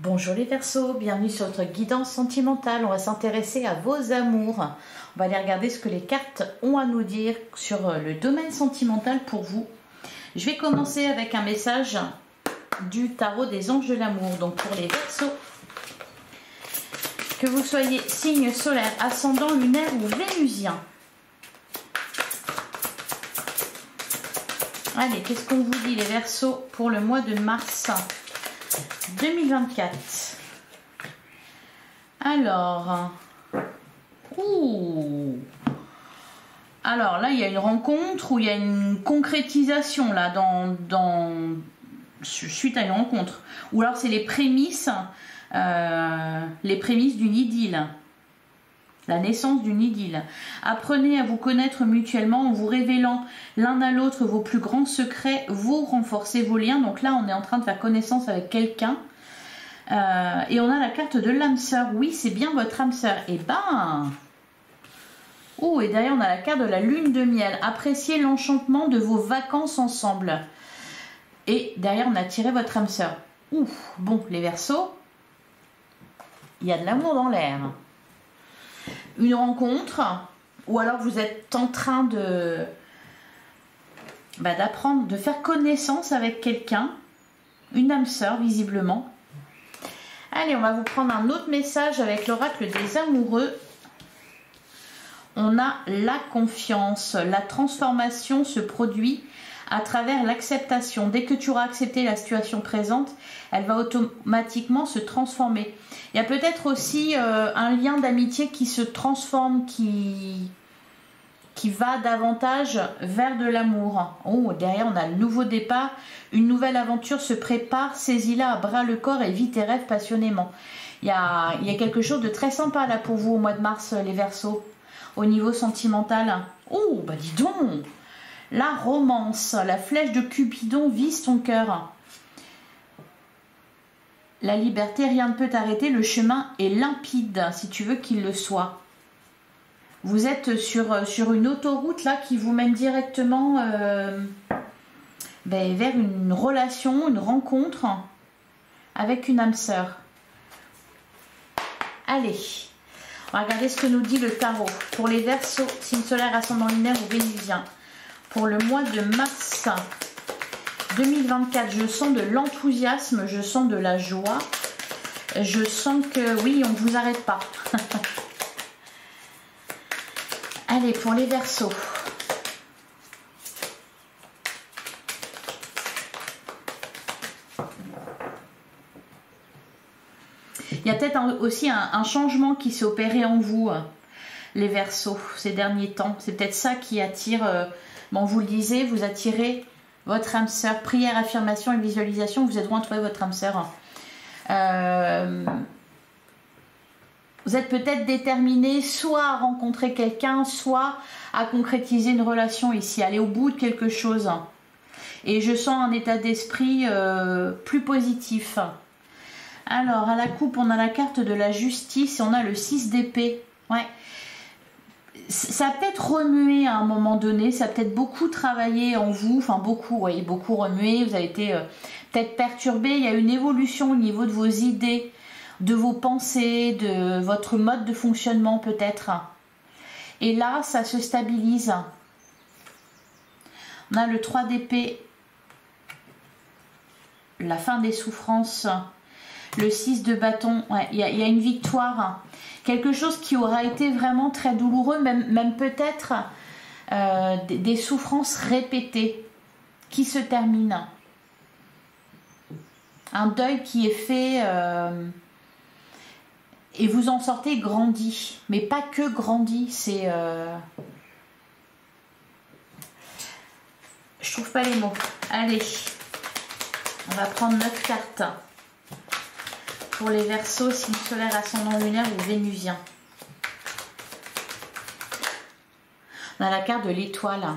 Bonjour les Verseaux, bienvenue sur notre guidance sentimentale. On va s'intéresser à vos amours. On va aller regarder ce que les cartes ont à nous dire sur le domaine sentimental pour vous. Je vais commencer avec un message du tarot des anges de l'amour. Donc pour les Verseaux, que vous soyez signe solaire, ascendant, lunaire ou vénusien. Allez, qu'est-ce qu'on vous dit les Verseaux pour le mois de mars 2024. Alors, alors là, il y a une rencontre ou il y a une concrétisation là suite à une rencontre. Ou alors c'est les prémices d'une idylle. La naissance d'une idylle. Apprenez à vous connaître mutuellement en vous révélant l'un à l'autre vos plus grands secrets, vous renforcez vos liens. Donc là, on est en train de faire connaissance avec quelqu'un. Et on a la carte de l'âme sœur. Oui, c'est bien votre âme sœur. Et ben... Oh, et derrière, on a la carte de la lune de miel. Appréciez l'enchantement de vos vacances ensemble. Et derrière, on a tiré votre âme sœur. Ouf, bon, les Verseaux, il y a de l'amour dans l'air. Une rencontre, ou alors vous êtes en train de d'apprendre, de faire connaissance avec quelqu'un, une âme sœur visiblement. Allez, on va vous prendre un autre message avec l'oracle des amoureux. On a la confiance, la transformation se produit à travers l'acceptation. Dès que tu auras accepté la situation présente, elle va automatiquement se transformer. Il y a peut-être aussi un lien d'amitié qui se transforme, qui va davantage vers de l'amour. Oh, derrière, on a le nouveau départ. Une nouvelle aventure se prépare. Saisis-la à bras le corps et vis tes rêves passionnément. Il y a quelque chose de très sympa là pour vous au mois de mars, les Verseaux, au niveau sentimental. Oh, bah dis donc! La romance, la flèche de Cupidon vise ton cœur. La liberté, rien ne peut t'arrêter, le chemin est limpide, si tu veux qu'il le soit. Vous êtes sur une autoroute là qui vous mène directement vers une relation, une rencontre avec une âme sœur. Allez, on va regarder ce que nous dit le tarot. Pour les Verseaux, signe solaire, ascendant lunaire ou vénusien. Pour le mois de mars 2024, je sens de l'enthousiasme, je sens de la joie, je sens que oui, on ne vous arrête pas. Allez, pour les Verseaux. Il y a peut-être aussi un changement qui s'est opéré en vous, les Verseaux, ces derniers temps. C'est peut-être ça qui attire... Bon, vous le disiez, vous attirez votre âme sœur. Prière, affirmation et visualisation, vous êtes loin de trouver votre âme sœur. Vous êtes peut-être déterminé soit à rencontrer quelqu'un, soit à concrétiser une relation ici, aller au bout de quelque chose. Et je sens un état d'esprit plus positif. Alors, à la coupe, on a la carte de la justice et on a le 6 d'épée. Ouais. Ça a peut-être remué à un moment donné, ça a peut-être beaucoup travaillé en vous, enfin beaucoup, oui, beaucoup remué, vous avez été peut-être perturbé, il y a une évolution au niveau de vos idées, de vos pensées, de votre mode de fonctionnement peut-être. Et là, ça se stabilise. On a le 3 d'épée, la fin des souffrances, le 6 de bâton, ouais, il y a une victoire. Quelque chose qui aura été vraiment très douloureux, même peut-être des souffrances répétées qui se terminent. Un deuil qui est fait et vous en sortez grandi. Mais pas que grandi, c'est... Je trouve pas les mots. Allez, on va prendre 9 cartes. Pour les Verseaux, signe solaire, ascendant lunaire ou vénusien. On a la carte de l'étoile.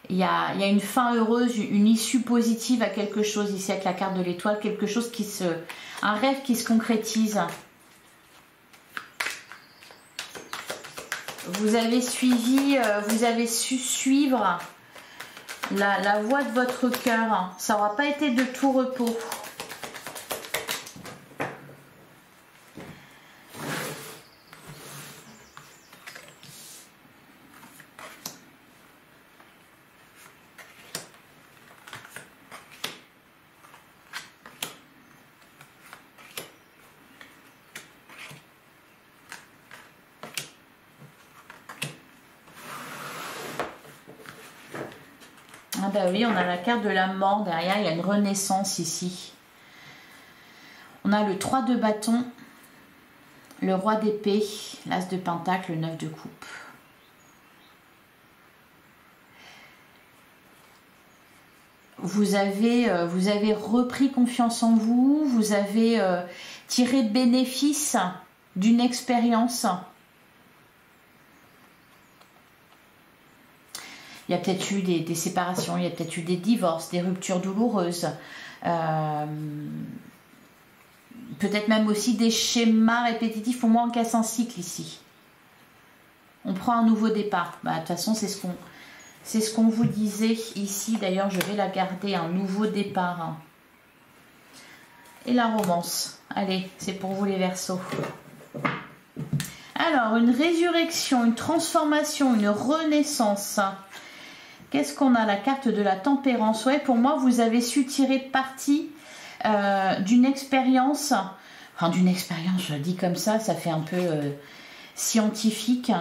Il y a une fin heureuse, une issue positive à quelque chose ici avec la carte de l'étoile, quelque chose qui se... un rêve qui se concrétise. Vous avez suivi, vous avez su suivre la voie de votre cœur. Ça n'aura pas été de tout repos. bah oui, on a la carte de la mort derrière, il y a une renaissance ici. On a le 3 de bâton, le roi d'épée, l'as de pentacle, le 9 de coupe. Vous avez repris confiance en vous, vous avez tiré bénéfice d'une expérience. Il y a peut-être eu des séparations, il y a peut-être eu des divorces, des ruptures douloureuses. Peut-être même aussi des schémas répétitifs. Au moins on casse un cycle ici. On prend un nouveau départ. Bah, de toute façon, c'est ce qu'on vous disait ici. D'ailleurs, je vais la garder, un nouveau départ. Et la romance. Allez, c'est pour vous les Verseaux. Alors, une résurrection, une transformation, une renaissance. Qu'est-ce qu'on a? La carte de la tempérance. Ouais, pour moi, vous avez su tirer parti d'une expérience. Enfin, d'une expérience, je le dis comme ça fait un peu scientifique.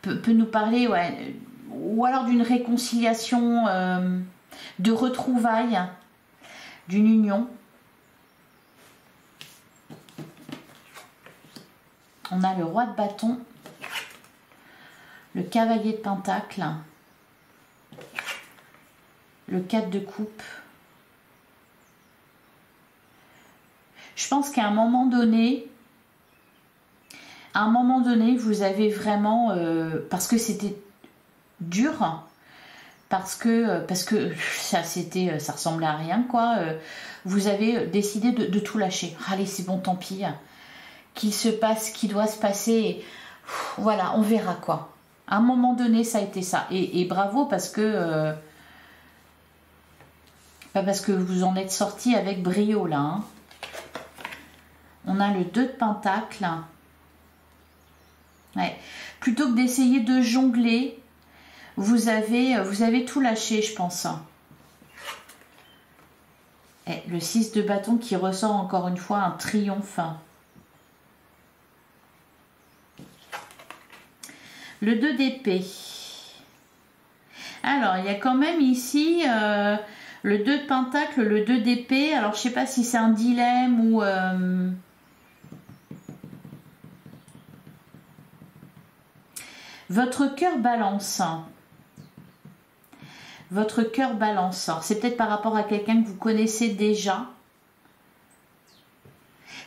Peut nous parler, ouais, ou alors d'une réconciliation, de retrouvailles, d'une union. On a le roi de bâton, le cavalier de pentacle, le 4 de coupe. Je pense qu'à un moment donné, vous avez vraiment, parce que c'était dur, parce que ça ressemblait à rien, quoi. Vous avez décidé de tout lâcher. Allez, c'est bon, tant pis. Qu'il se passe, qu'il doit se passer. Voilà, on verra, quoi. À un moment donné, ça a été ça. Et bravo, parce que vous en êtes sorti avec brio, là. Hein. On a le 2 de pentacle. Ouais. Plutôt que d'essayer de jongler, vous avez tout lâché, je pense. Et le 6 de bâton qui ressort encore une fois un triomphe. Le 2 d'épée. Alors, il y a quand même ici le 2 de pentacle, le 2 d'épée. Alors, je ne sais pas si c'est un dilemme ou... Votre cœur balance. Votre cœur balance. C'est peut-être par rapport à quelqu'un que vous connaissez déjà.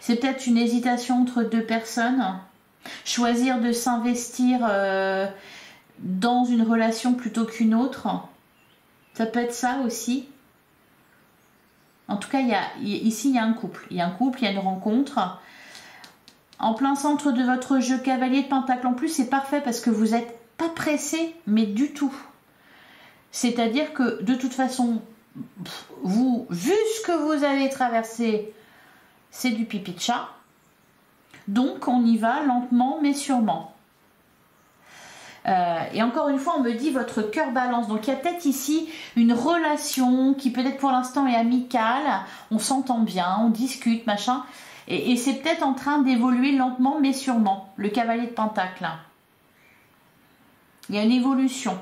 C'est peut-être une hésitation entre deux personnes. Choisir de s'investir dans une relation plutôt qu'une autre. Ça peut être ça aussi. En tout cas, ici, il y a un couple. Il y a un couple, il y a une rencontre. En plein centre de votre jeu, cavalier de pentacle. En plus, c'est parfait parce que vous n'êtes pas pressé, mais du tout. C'est-à-dire que, de toute façon, vu ce que vous avez traversé, c'est du pipi de chat. Donc, on y va lentement, mais sûrement. Et encore une fois, on me dit votre cœur balance. Donc, il y a peut-être ici une relation qui peut-être pour l'instant est amicale. On s'entend bien, on discute, machin. Et c'est peut-être en train d'évoluer lentement, mais sûrement. Le cavalier de pentacle. Il y a une évolution.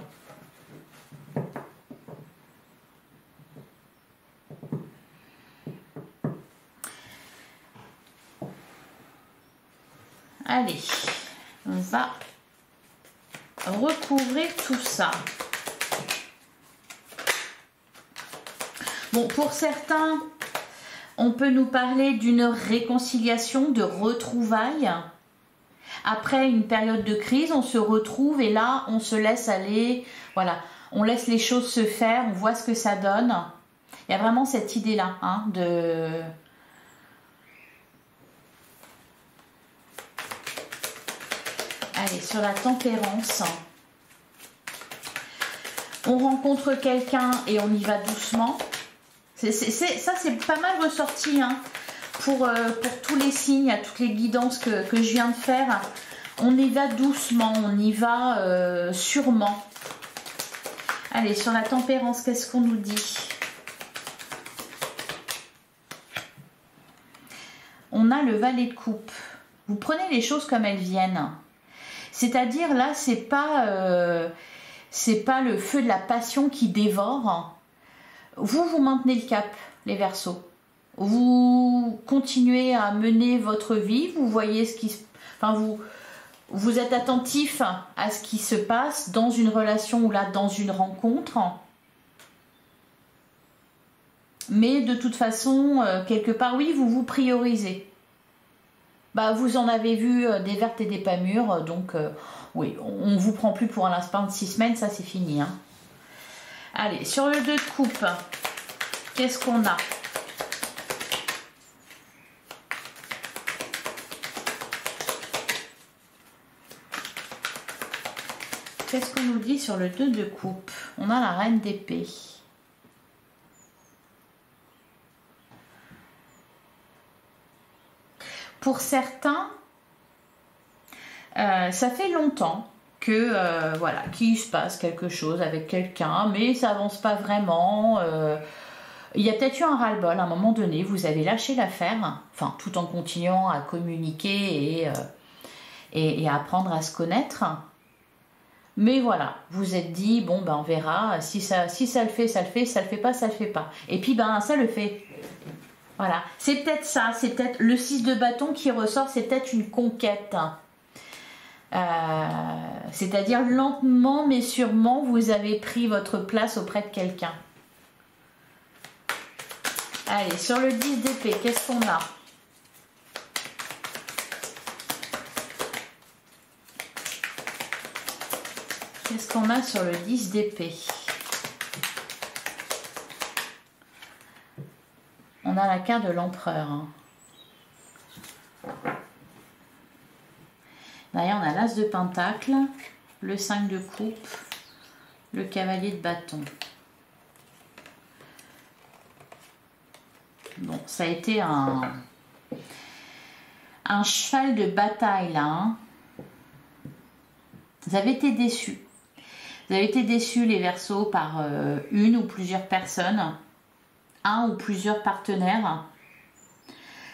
Allez, on va recouvrir tout ça. Bon, pour certains... On peut nous parler d'une réconciliation, de retrouvailles. Après une période de crise, on se retrouve et là, on se laisse aller. Voilà, on laisse les choses se faire, on voit ce que ça donne. Il y a vraiment cette idée-là, hein, de... Allez, sur la tempérance. On rencontre quelqu'un et on y va doucement. Ça, c'est pas mal ressorti hein, pour tous les signes, à toutes les guidances que je viens de faire. On y va doucement, on y va sûrement. Allez, sur la tempérance, qu'est-ce qu'on nous dit? On a le valet de coupe. Vous prenez les choses comme elles viennent. C'est-à-dire, là, c'est pas c'est pas le feu de la passion qui dévore. Vous maintenez le cap, les Verseaux. Vous continuez à mener votre vie, vous voyez ce qui se... Enfin, vous êtes attentif à ce qui se passe dans une relation ou là, dans une rencontre. Mais de toute façon, quelque part, oui, vous vous priorisez. Bah, vous en avez vu des vertes et des pas mûres, donc oui, on ne vous prend plus pour un lapin de 6 semaines, ça c'est fini. Hein. Allez, sur le 2 de coupe, qu'est-ce qu'on a? Qu'est-ce qu'on nous dit sur le 2 de coupe? On a la reine d'épée. Pour certains, ça fait longtemps que voilà, qu'il se passe quelque chose avec quelqu'un, mais ça avance pas vraiment. Il y a peut-être eu un ras-le-bol à un moment donné, vous avez lâché l'affaire, enfin tout en continuant à communiquer et à apprendre à se connaître. Mais voilà, vous êtes dit, bon ben on verra, si ça le fait, ça le fait, ça le fait pas, ça le fait pas. Et puis ben ça le fait. Voilà, c'est peut-être ça, c'est peut-être le 6 de bâton qui ressort, c'est peut-être une conquête. C'est-à-dire lentement mais sûrement, vous avez pris votre place auprès de quelqu'un. Allez, sur le 10 d'épée, qu'est-ce qu'on a? Qu'est-ce qu'on a sur le 10 d'épée? On a la carte de l'empereur. Hein. Derrière, on a l'as de pentacle, le 5 de coupe, le cavalier de bâton. Bon, ça a été un cheval de bataille là. Hein. Vous avez été déçus. Vous avez été déçus les Verseaux par une ou plusieurs personnes, un ou plusieurs partenaires.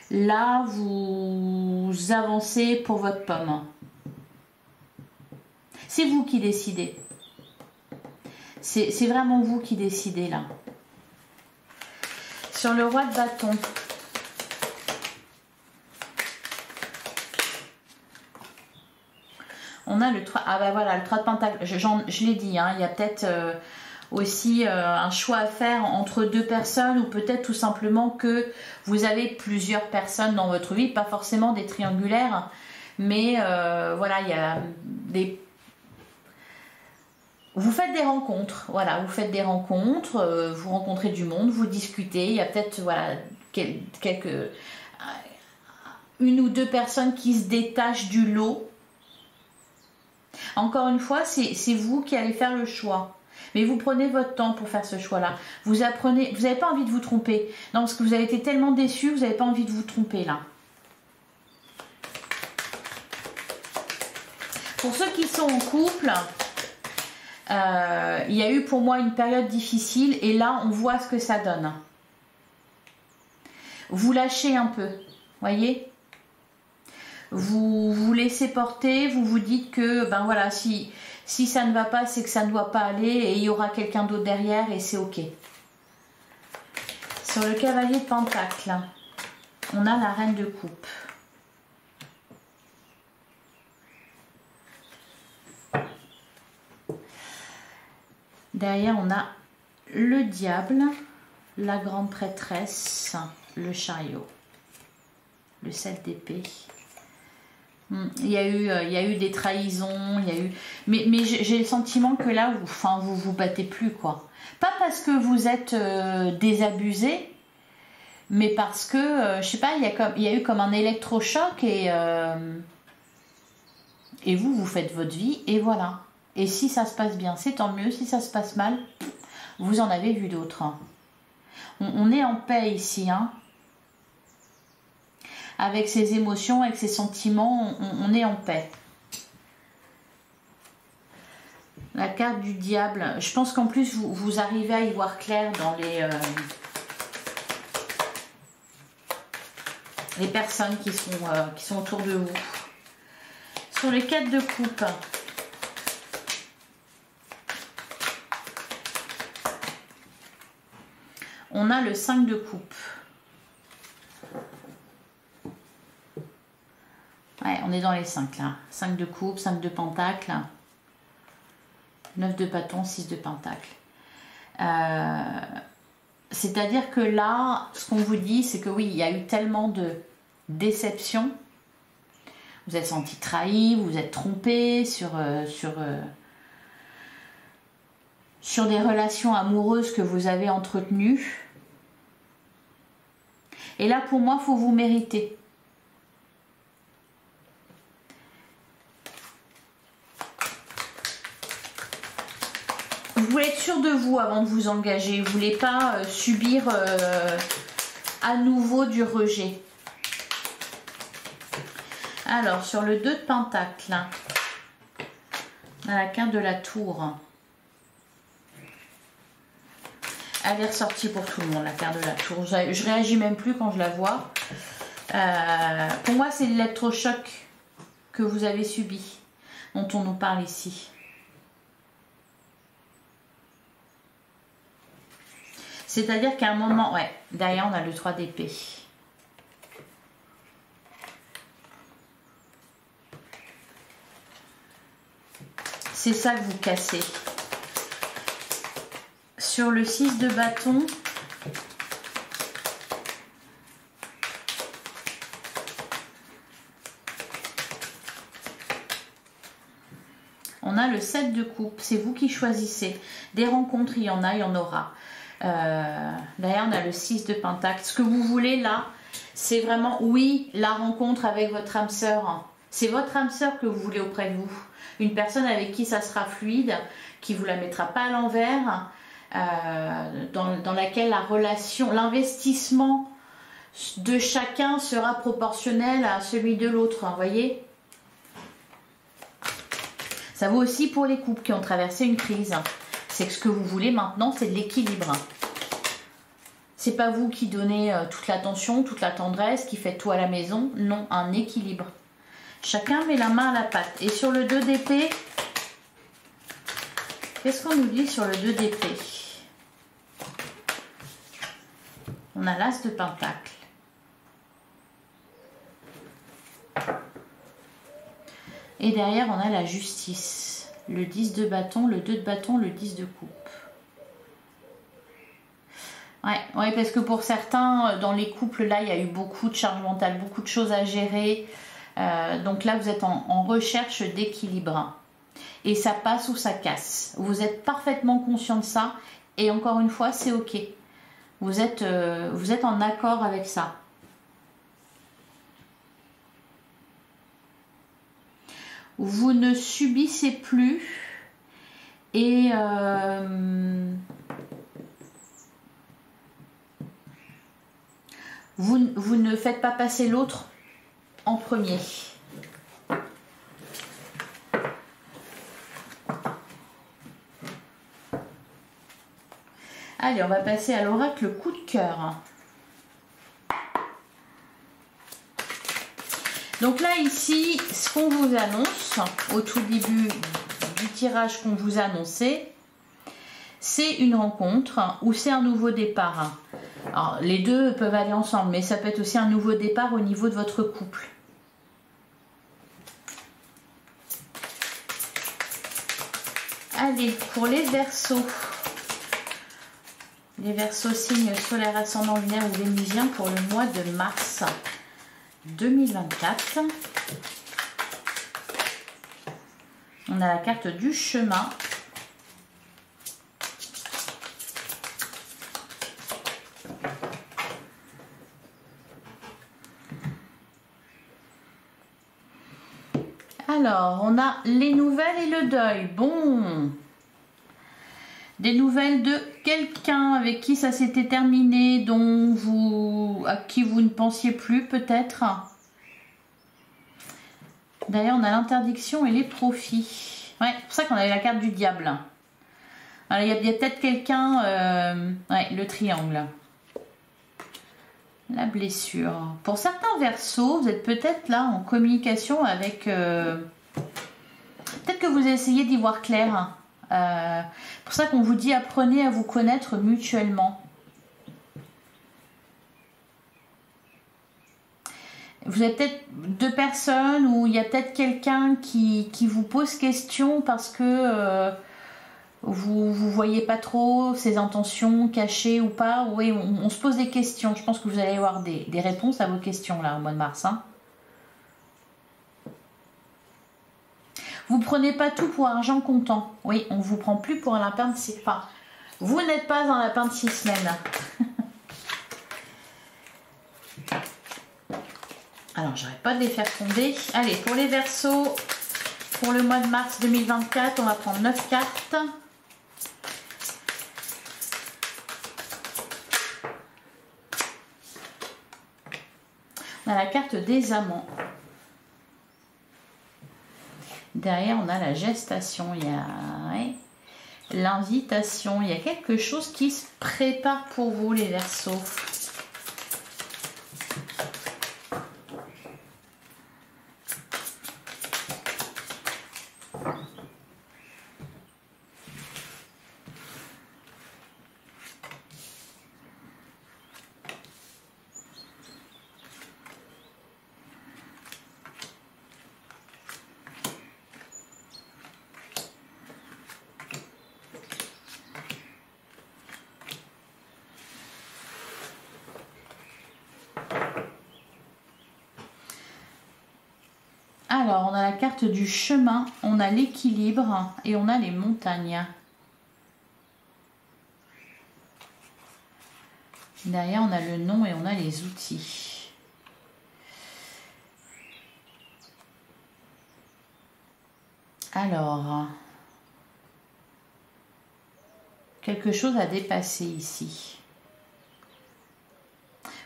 Là, vous avancez pour votre pomme. C'est vous qui décidez. C'est vraiment vous qui décidez là. Sur le roi de bâton. On a le 3. Ah ben voilà, le 3 de pentacle. Je l'ai dit, hein, il y a peut-être aussi un choix à faire entre deux personnes ou peut-être tout simplement que vous avez plusieurs personnes dans votre vie, pas forcément des triangulaires, mais voilà, il y a des... Vous faites des rencontres, voilà, vous faites des rencontres, vous rencontrez du monde, vous discutez, il y a peut-être voilà, une ou deux personnes qui se détachent du lot. Encore une fois, c'est vous qui allez faire le choix. Mais vous prenez votre temps pour faire ce choix-là. Vous apprenez, vous n'avez pas envie de vous tromper. Non, parce que vous avez été tellement déçus, vous n'avez pas envie de vous tromper là. Pour ceux qui sont en couple, il y a eu pour moi une période difficile et là, on voit ce que ça donne. Vous lâchez un peu, voyez ? Vous vous laissez porter, vous vous dites que ben voilà, si ça ne va pas, c'est que ça ne doit pas aller et il y aura quelqu'un d'autre derrière et c'est ok. Sur le cavalier de pentacle, on a la reine de coupe. Derrière, on a le diable, la grande prêtresse, le chariot, le 7 d'épée. Il y a eu des trahisons, il y a eu... Mais j'ai le sentiment que là, vous vous battez plus, quoi. Pas parce que vous êtes désabusé, mais parce que, je sais pas, il y a eu comme un électrochoc et vous faites votre vie et voilà. Et si ça se passe bien, c'est tant mieux. Si ça se passe mal, vous en avez vu d'autres. Hein. On est en paix ici, hein. Avec ses émotions, avec ses sentiments, on est en paix. La carte du diable. Je pense qu'en plus, vous arrivez à y voir clair dans les personnes qui sont autour de vous. Sur les 4 de coupe. on a le 5 de coupe. Ouais, on est dans les 5 là. 5 de coupe, 5 de pentacle, 9 de bâton, 6 de pentacle. C'est-à-dire que là, ce qu'on vous dit, c'est que oui, il y a eu tellement de déceptions. Vous êtes senti trahi, vous êtes trompé sur des relations amoureuses que vous avez entretenues. Et là, pour moi, il faut vous mériter. Vous voulez être sûr de vous avant de vous engager. Vous ne voulez pas subir à nouveau du rejet. Alors, sur le 2 de pentacle, on a la carte de la tour. Elle est ressortie pour tout le monde, la carte de la tour. Je réagis même plus quand je la vois. Pour moi, c'est l'électrochoc que vous avez subi, dont on nous parle ici. C'est-à-dire qu'à un moment, ouais, derrière on a le 3 d'épée. C'est ça que vous cassez. Sur le 6 de bâton, on a le 7 de coupe. C'est vous qui choisissez. Des rencontres, il y en a, il y en aura. D'ailleurs, on a le 6 de pentacle. Ce que vous voulez là, c'est vraiment, oui, la rencontre avec votre âme sœur. C'est votre âme sœur que vous voulez auprès de vous. Une personne avec qui ça sera fluide, qui ne vous la mettra pas à l'envers, dans laquelle la relation, l'investissement de chacun sera proportionnel à celui de l'autre. Vous voyez ? Ça vaut aussi pour les couples qui ont traversé une crise. C'est que ce que vous voulez maintenant, c'est de l'équilibre. C'est pas vous qui donnez toute l'attention, toute la tendresse, qui faites tout à la maison. Non, un équilibre. Chacun met la main à la pâte. Et sur le 2 d'épée, qu'est-ce qu'on nous dit sur le 2 d'épée? On a l'as de pentacle. Et derrière, on a la justice. Le 10 de bâton, le 2 de bâton, le 10 de coupe. Ouais, parce que pour certains, dans les couples, là, il y a eu beaucoup de charge mentale, beaucoup de choses à gérer. Donc là, vous êtes en recherche d'équilibre. Et ça passe ou ça casse. Vous êtes parfaitement conscient de ça. Et encore une fois, c'est OK. Vous êtes en accord avec ça. Vous ne subissez plus. Et vous ne faites pas passer l'autre en premier. Allez, on va passer à l'oracle coup de cœur. Donc là, ici, ce qu'on vous annonce au tout début du tirage qu'on vous a annoncé, c'est une rencontre ou c'est un nouveau départ. Alors, les deux peuvent aller ensemble, mais ça peut être aussi un nouveau départ au niveau de votre couple. Allez, pour les Verseaux. Les Verseaux, signes solaire, ascendant, lunaire ou vénusien pour le mois de mars 2024. On a la carte du chemin. Alors, on a les nouvelles et le deuil. Bon. Des nouvelles de quelqu'un avec qui ça s'était terminé, à qui vous ne pensiez plus peut-être. D'ailleurs, on a l'interdiction et les profits. Ouais, c'est pour ça qu'on avait la carte du diable. Alors, il y a peut-être quelqu'un... ouais, le triangle. La blessure. Pour certains Verseaux, vous êtes peut-être là en communication avec... peut-être que vous essayez d'y voir clair. Pour ça qu'on vous dit apprenez à vous connaître mutuellement. Vous avez peut-être deux personnes ou il y a peut-être quelqu'un qui vous pose question parce que vous voyez pas trop ses intentions cachées ou pas. Oui, on se pose des questions. Je pense que vous allez avoir des réponses à vos questions là au mois de mars. Hein. Vous prenez pas tout pour argent comptant. Oui, on vous prend plus pour un lapin de 6 enfin, vous n'êtes pas un lapin de 6 semaines. Alors, j'arrête pas de les faire tomber. Allez, pour les Verseaux, pour le mois de mars 2024, on va prendre 9 cartes. On a la carte des amants. Derrière, on a la gestation. Il y a l'invitation. Il y a quelque chose qui se prépare pour vous, les Verseaux. Alors, on a la carte du chemin, on a l'équilibre et on a les montagnes. Derrière, on a le nom et on a les outils. Alors, quelque chose à dépasser ici.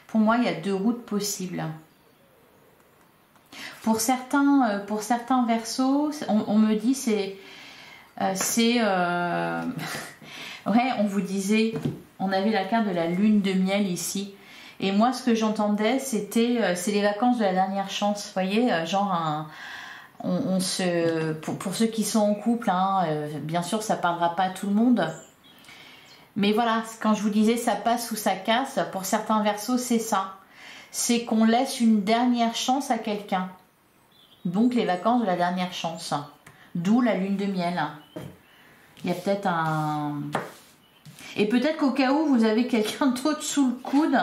Pour moi, il y a deux routes possibles. Pour certains Verseaux, on me dit ouais, on vous disait, on avait la carte de la lune de miel ici. Et moi, ce que j'entendais, c'est les vacances de la dernière chance. Vous voyez, genre pour ceux qui sont en couple, hein, bien sûr, ça parlera pas à tout le monde. Mais voilà, quand je vous disais ça passe ou ça casse, pour certains Verseaux, c'est ça. C'est qu'on laisse une dernière chance à quelqu'un. Donc les vacances de la dernière chance. D'où la lune de miel. Il y a peut-être un... Et peut-être qu'au cas où vous avez quelqu'un d'autre sous le coude.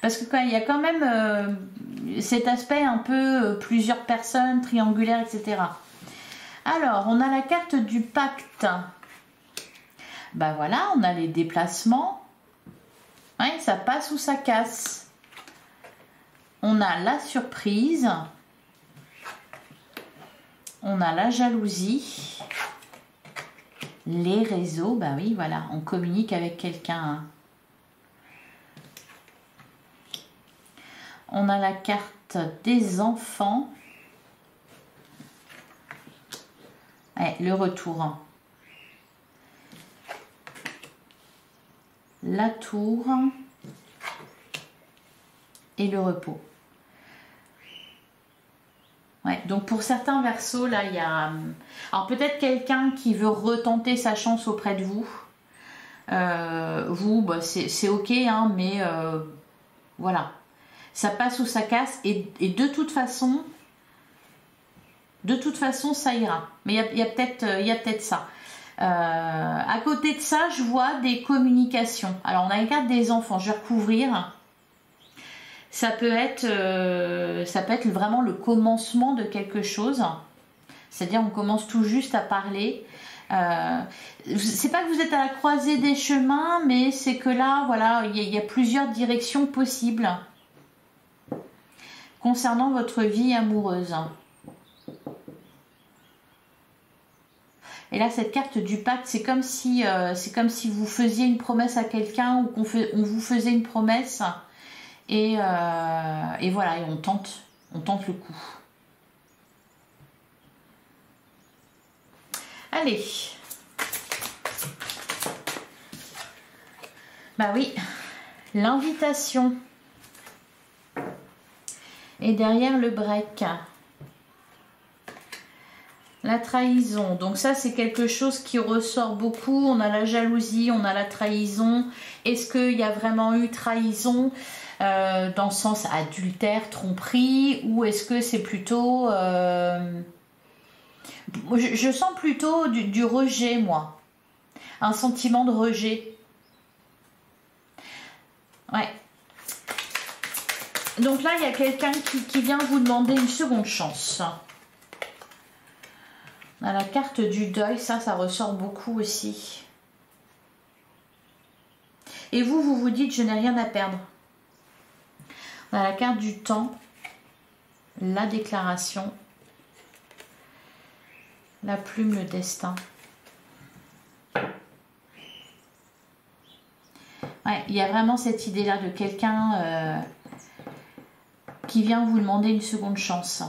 Parce que il y a quand même cet aspect un peu plusieurs personnes, triangulaire, etc. Alors, on a la carte du pacte. Ben voilà, on a les déplacements. Ouais, ça passe ou ça casse. On a la surprise. On a la jalousie. Les réseaux, bah oui, voilà, on communique avec quelqu'un. Hein. On a la carte des enfants. Ouais, le retour. Hein. La tour. Et le repos. Ouais, donc pour certains Verseaux, là, il y a... Alors peut-être quelqu'un qui veut retenter sa chance auprès de vous. Vous, bah, c'est ok, hein, mais voilà. Ça passe ou ça casse. Et de toute façon, ça ira. Mais il y a peut-être ça. À côté de ça, je vois des communications. Alors on a les cartes des enfants. Je vais recouvrir. Ça peut être vraiment le commencement de quelque chose. C'est-à-dire on commence tout juste à parler. C'est pas que vous êtes à la croisée des chemins, mais c'est que là, voilà, il y a plusieurs directions possibles concernant votre vie amoureuse. Et là, cette carte du pacte, c'est comme si vous faisiez une promesse à quelqu'un ou on vous faisait une promesse. Et voilà, et on tente le coup. Allez. Bah oui, l'invitation. Et derrière le break. La trahison. Donc ça, c'est quelque chose qui ressort beaucoup. On a la jalousie, on a la trahison. Est-ce qu'il y a vraiment eu trahison ? dans le sens adultère, tromperie, ou est-ce que c'est plutôt... je sens plutôt du rejet, moi. Un sentiment de rejet. Ouais. Donc là, il y a quelqu'un qui vient vous demander une seconde chance. On a la carte du deuil, ça ressort beaucoup aussi. Et vous vous dites, je n'ai rien à perdre. On a la carte du temps, la déclaration, la plume, le destin. Ouais, il y a vraiment cette idée-là de quelqu'un qui vient vous demander une seconde chance.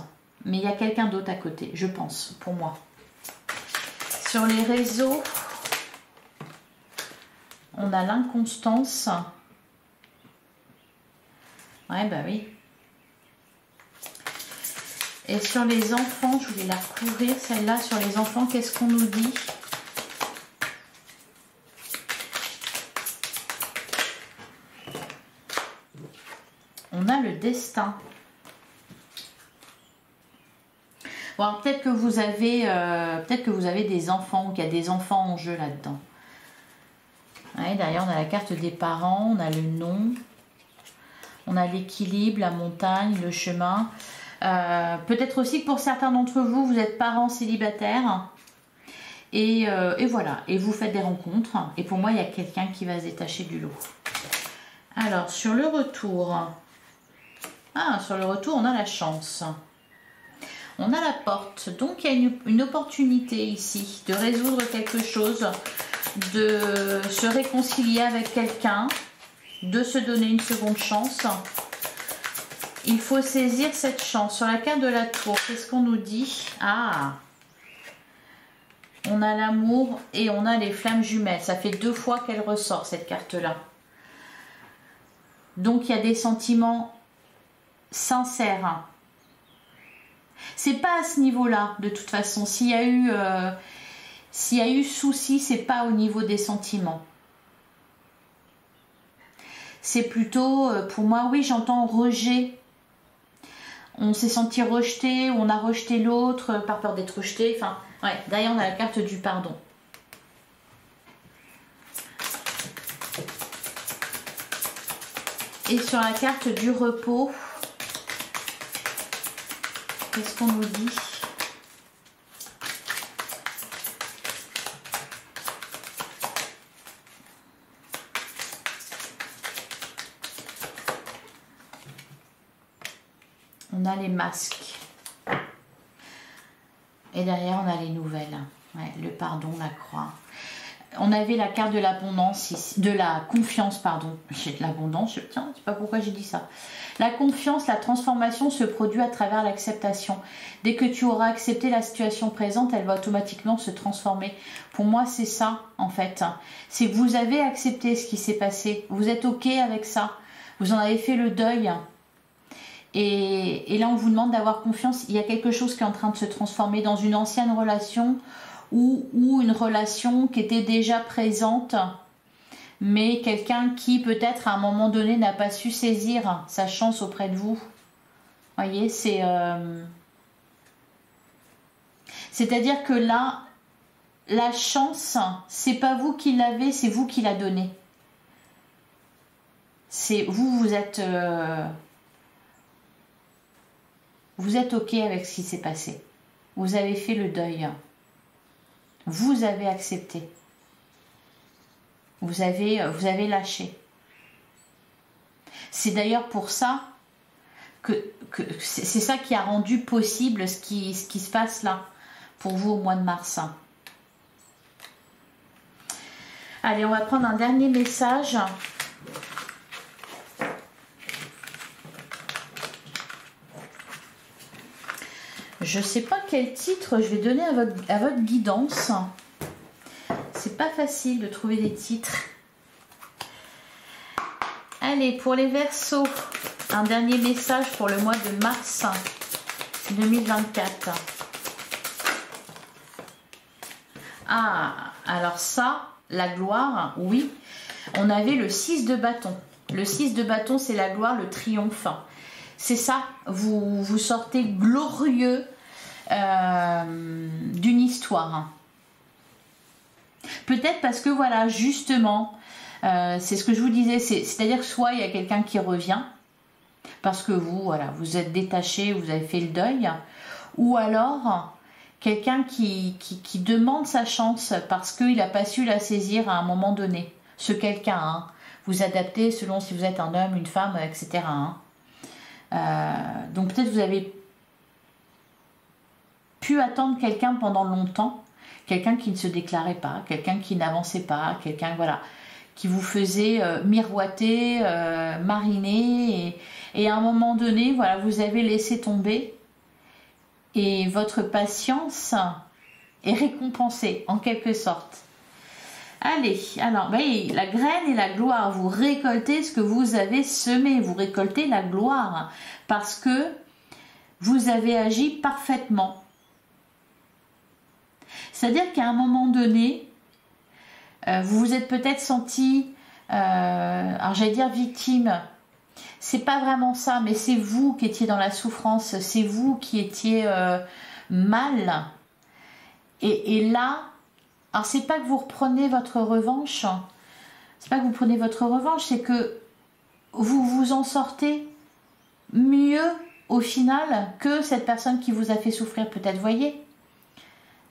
Mais il y a quelqu'un d'autre à côté, je pense, pour moi. Sur les réseaux, on a l'inconstance. Ouais, bah oui. Et sur les enfants, je voulais la recouvrir, celle-là. Sur les enfants, qu'est-ce qu'on nous dit? On a le destin. Bon, peut-être que vous avez des enfants ou qu'il y a des enfants en jeu là-dedans. Ouais, derrière, on a la carte des parents, on a le nom, on a l'équilibre, la montagne, le chemin. Peut-être aussi que pour certains d'entre vous, vous êtes parents célibataires. Et voilà, et vous faites des rencontres. Et pour moi, il y a quelqu'un qui va se détacher du lot. Alors, sur le retour... Ah, sur le retour, on a la chance. On a la porte. Donc, il y a une opportunité ici de résoudre quelque chose, de se réconcilier avec quelqu'un, de se donner une seconde chance. Il faut saisir cette chance. Sur la carte de la tour, qu'est-ce qu'on nous dit? Ah, on a l'amour et on a les flammes jumelles. Ça fait 2 fois qu'elle ressort, cette carte-là. Donc, il y a des sentiments sincères. C'est pas à ce niveau-là, de toute façon. S'il y a eu souci, c'est pas au niveau des sentiments. C'est plutôt, pour moi, oui, j'entends rejet. On s'est senti rejeté, on a rejeté l'autre par peur d'être rejeté. Enfin, ouais, derrière, on a la carte du pardon. Et sur la carte du repos, qu'est-ce qu'on nous dit? On a les masques. Et derrière, on a les nouvelles. Ouais, le pardon, la croix. On avait la carte de l'abondance ici, de la confiance, pardon. J'ai de l'abondance, tiens, je ne sais pas pourquoi j'ai dit ça. La confiance, la transformation se produit à travers l'acceptation. Dès que tu auras accepté la situation présente, elle va automatiquement se transformer. Pour moi, c'est ça, en fait. C'est que vous avez accepté ce qui s'est passé. Vous êtes OK avec ça. Vous en avez fait le deuil. Et là, on vous demande d'avoir confiance. Il y a quelque chose qui est en train de se transformer dans une ancienne relation ou une relation qui était déjà présente, mais quelqu'un qui peut-être à un moment donné n'a pas su saisir sa chance auprès de vous. Vous voyez, c'est-à-dire que là, la chance, c'est pas vous qui l'avez, c'est vous qui la donnez. C'est vous êtes OK avec ce qui s'est passé. Vous avez fait le deuil. Vous avez accepté. Vous avez lâché. C'est d'ailleurs pour ça que c'est ça qui a rendu possible ce qui se passe là pour vous au mois de mars. Allez, on va prendre un dernier message. Je ne sais pas quel titre je vais donner à votre guidance. C'est pas facile de trouver des titres. Allez, pour les Verseaux, un dernier message pour le mois de mars 2024. Ah, alors ça, la gloire, oui. On avait le 6 de bâton. Le 6 de bâton, c'est la gloire, le triomphe. C'est ça, vous sortez glorieux d'une histoire. Peut-être parce que voilà, justement, c'est ce que je vous disais, c'est-à-dire soit il y a quelqu'un qui revient, parce que vous, voilà, vous êtes détaché, vous avez fait le deuil, ou alors quelqu'un qui demande sa chance parce qu'il n'a pas su la saisir à un moment donné. Ce quelqu'un, hein, vous adaptez selon si vous êtes un homme, une femme, etc. Hein. Donc peut-être vous avez pu attendre quelqu'un pendant longtemps, quelqu'un qui ne se déclarait pas, quelqu'un qui n'avançait pas, quelqu'un voilà, qui vous faisait miroiter, mariner, et à un moment donné, voilà, vous avez laissé tomber, et votre patience est récompensée en quelque sorte. Allez, alors, voyez, la graine et la gloire, vous récoltez ce que vous avez semé, vous récoltez la gloire, parce que vous avez agi parfaitement. C'est-à-dire qu'à un moment donné, vous vous êtes peut-être senti, alors j'allais dire victime, c'est pas vraiment ça, mais c'est vous qui étiez dans la souffrance, c'est vous qui étiez mal. Et là, alors c'est pas que vous reprenez votre revanche, c'est pas que vous prenez votre revanche, c'est que vous vous en sortez mieux au final que cette personne qui vous a fait souffrir, peut-être, voyez.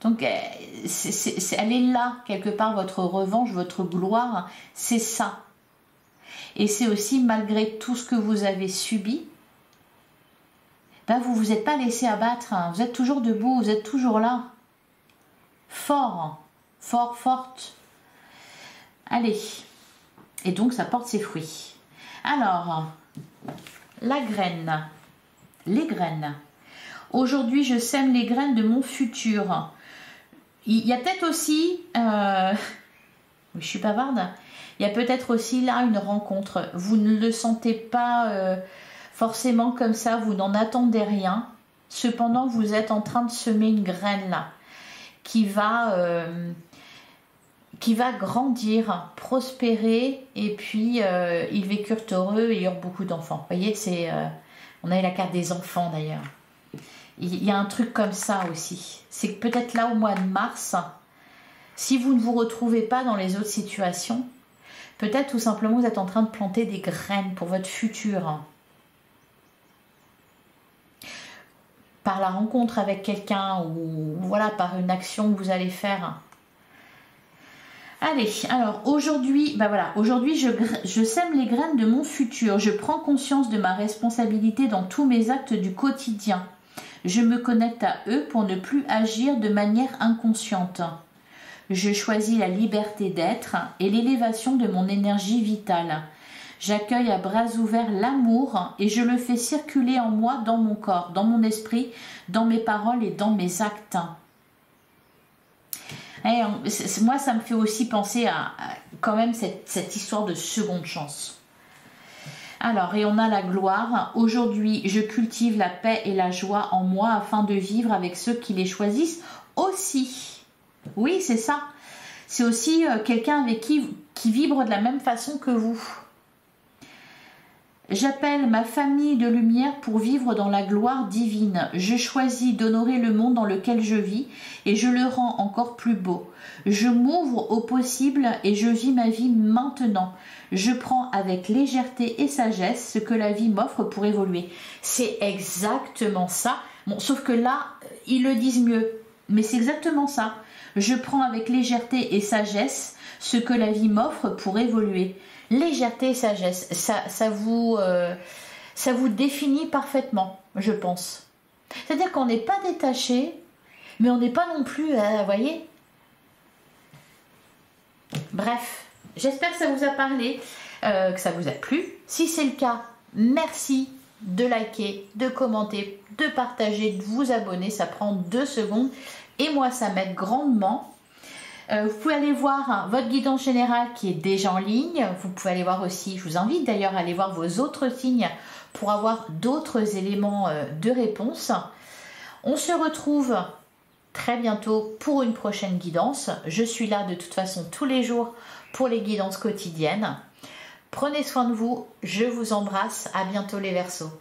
Donc elle est là quelque part, votre revanche, votre gloire, c'est ça. Et c'est aussi malgré tout ce que vous avez subi, ben vous vous êtes pas laissé abattre, hein. Vous êtes toujours debout, vous êtes toujours là, fort, fort, forte. Allez, et donc ça porte ses fruits. Alors, la graine, les graines. Aujourd'hui, je sème les graines de mon futur. Il y a peut-être aussi, je suis bavarde, il y a peut-être aussi là une rencontre. Vous ne le sentez pas forcément comme ça, vous n'en attendez rien. Cependant, vous êtes en train de semer une graine là, qui va grandir, prospérer, et puis ils vécurent heureux et eurent beaucoup d'enfants. Vous voyez, on a eu la carte des enfants d'ailleurs. Il y a un truc comme ça aussi. C'est que peut-être là au mois de mars, si vous ne vous retrouvez pas dans les autres situations, peut-être tout simplement vous êtes en train de planter des graines pour votre futur. Par la rencontre avec quelqu'un ou voilà, par une action que vous allez faire. Allez, alors aujourd'hui, ben voilà, aujourd'hui je sème les graines de mon futur. Je prends conscience de ma responsabilité dans tous mes actes du quotidien. Je me connecte à eux pour ne plus agir de manière inconsciente. Je choisis la liberté d'être et l'élévation de mon énergie vitale. J'accueille à bras ouverts l'amour et je le fais circuler en moi, dans mon corps, dans mon esprit, dans mes paroles et dans mes actes. Et moi, ça me fait aussi penser à quand même cette histoire de seconde chance. Alors, et on a la gloire. Aujourd'hui, je cultive la paix et la joie en moi afin de vivre avec ceux qui les choisissent aussi. Oui, c'est ça. C'est aussi quelqu'un avec qui vibre de la même façon que vous. J'appelle ma famille de lumière pour vivre dans la gloire divine. Je choisis d'honorer le monde dans lequel je vis et je le rends encore plus beau. Je m'ouvre au possible et je vis ma vie maintenant. Je prends avec légèreté et sagesse ce que la vie m'offre pour évoluer. C'est exactement ça. Bon, sauf que là, ils le disent mieux. Mais c'est exactement ça. Je prends avec légèreté et sagesse ce que la vie m'offre pour évoluer. Légèreté et sagesse, ça vous définit parfaitement, je pense. C'est-à-dire qu'on n'est pas détaché, mais on n'est pas non plus, vous voyez. Bref, j'espère que ça vous a parlé, que ça vous a plu. Si c'est le cas, merci de liker, de commenter, de partager, de vous abonner. Ça prend 2 secondes et moi, ça m'aide grandement. Vous pouvez aller voir votre guidance générale qui est déjà en ligne. Vous pouvez aller voir aussi, je vous invite d'ailleurs à aller voir vos autres signes pour avoir d'autres éléments de réponse. On se retrouve très bientôt pour une prochaine guidance. Je suis là de toute façon tous les jours pour les guidances quotidiennes. Prenez soin de vous, je vous embrasse, à bientôt les Verseaux.